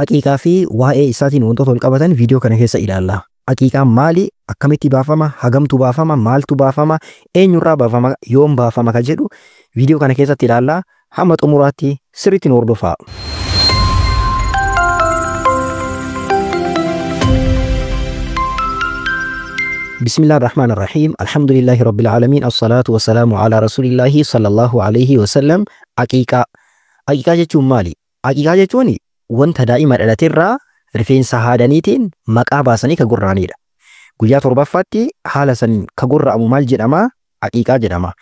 Aqiiqaa fi waa'ee isaatiin wantoota wal qabatan viidiyoo kana keessa ilaalla. Aqiiqaan maali? Akkamitti baafama? Hagamtu baafama? Maaltu baafama? Eenyurraa baafama? Yoom baafama ka jedhu viidiyoo kana keessatti ilaalla. Hamma xumuraatti sirriitti nu hordofaa. بسم الله الرحمن الرحيم الحمد لله رب العالمين الصلاة والسلام على رسول الله صلى الله عليه وسلم. Aqiiqaa jechuun maali? Aqiiqaa jechuun wanta daa'ima dhalateerraa rifeensa haadaniitiin maqaa baasanii ka gurraanidha. Guyyaa torbaffaatti haala saniin ka gurraamu maal jedhama? Aqiiqaa jedhama.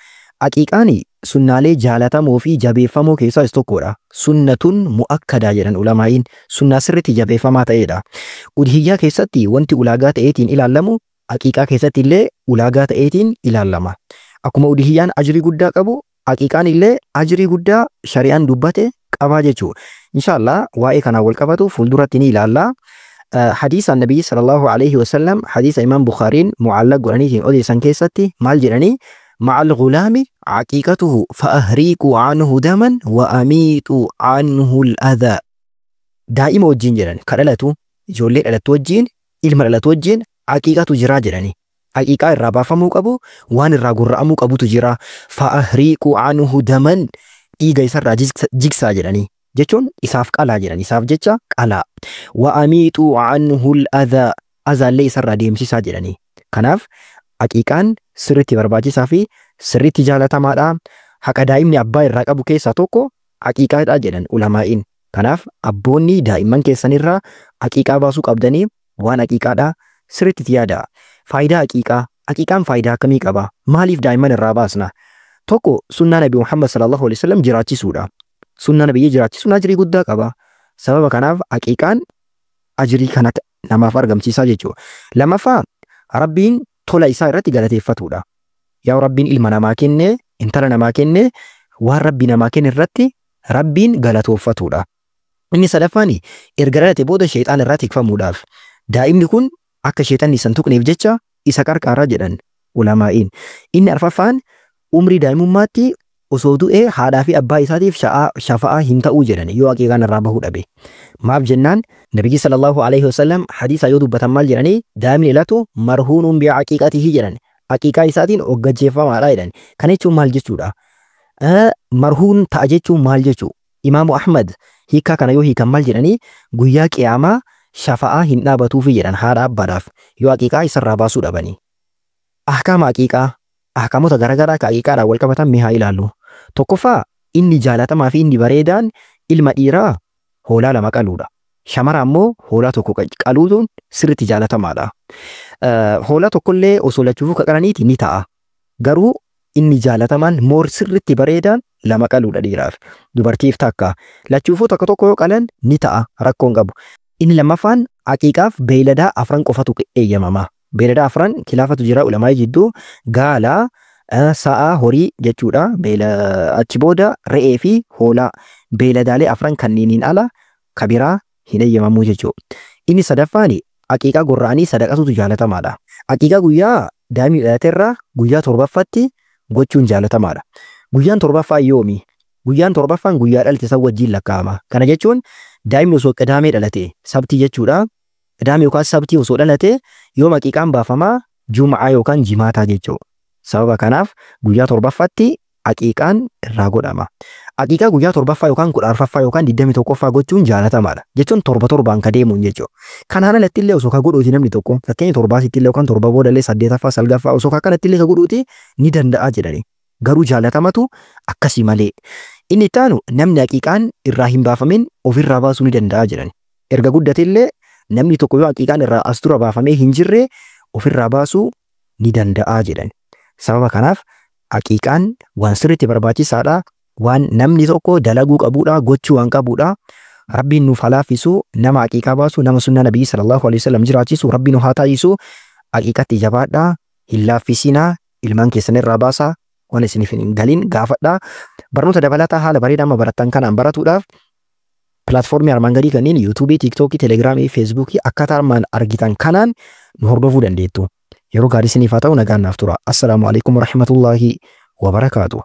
Aqiiqaan sunnaalee jaalatamoo fi jabeeffamoo keessaa isa tokkodha. Sunnatun mu'akkadaa jedhan ulamaa'iin sunnaa sirriitti jabeeffamaa ta'edha. Udhiyyaa keessatti wanti ulaagaa ta'eetiin ilaalamu aqiiqaa keessatti illee ulaagaa ta'eetiin ilaalama. Akkuma udhiyyaan ajrii guddaa qabu aqiiqaan illee ajrii guddaa shari'aan dubbate qabaa jechuudha. Inshallah waa'ee kanaan wal qabatu fuulduratti ni ilaalla. Hadiisa Nabii sallallahu alaihi wasallam hadiisa Imaam Bukhaariin mu'allaq godhaniitiin odeessan keessatti maal jedhanii? Ma'al ghulaami aqiiqatuhu fa'ahriiqu anhu daman wa amiitu anhu al-adhaa. Daa'ima wajjin jedhan ka dhalatu ijoollee dhalatu wajjin ilma dhalatu wajjin aqiiqatu jiraa jedhani. Aqiiqaa irraa baafamuu qabu waan irraa gurra'amuu qabutu jira. Fa'ahriiqu anhu daman dhiiga isarraa jigsaa jedhani. Jechuun isaaf qalaa jedhan isaaf jecha qalaa. Wa amiitu anhu al-adhaa azaallee isarraa deemsisaa jedhani. Kanaaf aqiiqaan sirriitti barbaachisaa fi sirriitti jaalatamaadha. Haqa daa'imni abbaa irraa qabu keessaa tokko aqiiqaadha jedhan ulamaa'iin. Kanaaf abboonni daa'imman keessanirraa aqiiqaa baasuu qabdanii waan aqiiqaadha sirriitti yaada. Faayidaa aqiiqaa. Aqiiqaan faayidaa akkamii qaba? Maaliif daa'imman irraa baasna? Tokko sunnaa Nabii Muhammad sallallahu alaihi wasallam jiraachisuudha. Sunnaa Nabii jiraachisuun ajrii guddaa qaba. Sababa kanaaf aqiiqaan ajrii kana namaaf argamsiisaa jechuudha. Lammaffaa Rabbiin tola isaa irratti galateeffatuudha. Yaa Rabbiin ilma namaa kenne, intala namaa kenne, waan Rabbi namaa kenne irratti Rabbiin galatoofatuudha. Inni sadaffaan erga dhalate booda sheexaan irraa tikfamuudhaaf. Daa'imni kun akka sheexanni isa hin tuqneef jecha isa qarqaaraa jedhan ulamaa'iin. Inni arfaffaan umrii daa'imummaatti osoo du'ee haadhaa fi abbaa isaatiif shafa'aa hin ta'uu jedhan yoo aqiiqaan irraa bahuu dhabe. Maaf jennaan Nabiyyi sallallahu alaihi wasallam hadiisa yoo dubbatan maal jedhanii? Daa'imni dhalatu marhuunun bi'a aqiiqatihi jedhan. Aqiiqaa isaatiin hoggajeeffamaadha jedhan. Kana jechuun maal jechuudha? Marhuun ta'a jechuun maal jechuudha? Imaamu Ahmad hiikaa kana yoo hiikan maal jedhanii? Guyyaa qiyaamaa shafa'aa hin dhaabatuufi jedhan haadha abbaadhaaf yoo aqiiqaa isarraa baasuu dhabanii. Ahkaama aqiiqaa. Ahkaamota garaagaraa ka aqiiqaadhaan wal qabatan mee haa ilaallu. Tokkoffaa inni jaalatamaa fi inni bareedaan ilma dhiiraa hoolaa lama qaluudha. Shamara ammoo hoolaa tokko qaluutuun sirriitti jaalatamaadha. Hoolaa tokkollee osoo lachuufuu qalaniiti ni ta'a. Garuu inni jaalatamaan moor sirriitti bareedaan lama qaluudha dhiiraaf. Dubartiif takka lachuufuu tokko yoo qalan ni ta'a rakkoon qabu. Inni lammaffaan aqiiqaaf beeyladaa afran qofatu eeyyamama. Beeylada afran khilaafatu jira ulamaa jidduu gaala, sa'a, horii jechuudha. Achi booda re'ee fi hoolaa beeyladaalee afran kanneeniin ala kabiraa hin eeyyamamuu jechuudha. Inni sadaffaan aqiiqaa gorra'anii sadaqatutu jaalatamaadha. Aqiiqaa guyyaa daa'imni dhalateerraa guyyaa torbaffaatti gochuun jaalatamaadha. Guyyaan torbaffaa yoomi? Guyyaan torbaffaan guyyaa dhalte san wajjin lakkaa'ama. Kana jechuun daa'imni osoo qadaamee dhalate sabtii jechuudha. Qadaamee yookaan sabtii osoo dhalate yoom aqiiqaan baafamaa? Jum'aa yookaan jimaataa jechuudha. Sababa kanaaf guyyaa torbaffaatti aqiiqaan irraa godhama. Aqiiqaa guyyaa torbaffaa yookaan 14ffaa yookaan 21ffaa gochuun jaalatamaadha. Jechuun torbaan ka deemuun jechuudha. Kanaan alatti illee osoo ka godhuuti namni tokko fakkeenya torbaasitti illee yookaan torba booda illee 8ffaa 9ffaa osoo kanatti illee ka godhuuti ni danda'a jedhani. Garuu jaalatamatu akkasii malee. Inni itti aanu namni aqiiqaan irraa hin baafamin ofirraa baasuu ni danda'a jedhani. Erga guddate illee namni tokko yoo aqiiqaan irraa as dura baafamee hin jirre ofirraa baasuu ni danda'a jedhani. Sababa kanaaf aqiiqaan waan sirriitti barbaachisaadha. Waan namni tokko dalaguu qabuudha, gochuu waan qabuudha. Rabbiin nuuf halaafisu nama aqiiqaa baasu, nama sunnaa Nabii sallallahu alaihi wasallam jiraachisu, Rabbiin nuuf haa taasisu. Aqiiqatti jabaadhaa, hin laaffisinaa, ilmaan keessan irraa baasaa. Waan isiniif hin galin gaafadhaa. Barnoota dabalataa haala bareedaa amma barattan kanaan baratuudhaaf pilaatfoormii armaan gadii kanneen yuutuubii, tiiktookii, telegiraamii, feesbuukii akkaataa armaan argitan kanaan nu hordofuu dandeettu. Yeroo gaarii isiniif haa ta'u nagaan naaf tura. Assalaamu alaikum warahmatullaahi wabarakaatuh.